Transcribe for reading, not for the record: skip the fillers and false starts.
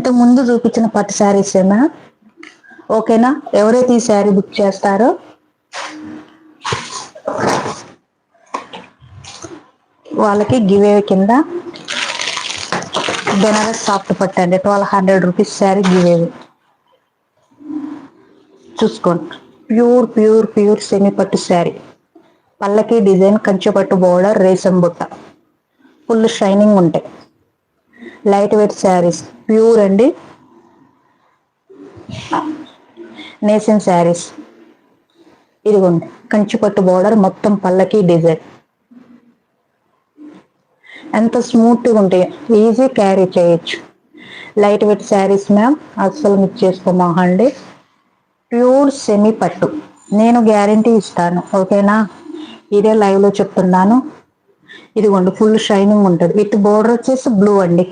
ఇంతకు ముందు చూపించిన పట్టు శారీసేనా? ఓకేనా? ఎవరైతే ఈ శారీ బుక్ చేస్తారో వాళ్ళకి గివ్ అవే కింద బెనారస్ సాఫ్ట్ పట్టు అండి, 1200 రూపీస్ శారీ గివ్ అవే. చూసుకోండి, ప్యూర్ ప్యూర్ ప్యూర్ సెమీ పట్టు శారీ, పల్లకి డిజైన్, కంచి పట్టు బోర్డర్, రేసం బుట్ట, ఫుల్ షైనింగ్ ఉంటాయి. లైట్ వెయిట్ శారీస్, ప్యూర్ అండి. నేషన్ శారీస్, ఇదిగోండి కంచి పట్టు బోర్డర్, మొత్తం పల్లకి డిజైన్, ఎంత స్మూత్గా ఉంటాయి, ఈజీ క్యారీ చేయొచ్చు. లైట్ వెయిట్ శారీస్ మ్యామ్, అస్సలు మిక్స్ చేసుకోమాకండి. ప్యూర్ సెమీ పట్టు, నేను గ్యారంటీ ఇస్తాను. ఓకేనా? ఇదే లైవ్ లో చెప్తున్నాను. ఇదిగోండి ఫుల్ షైనింగ్ ఉంటుంది. విత్ బోర్డర్ వచ్చేసి బ్లూ అండి.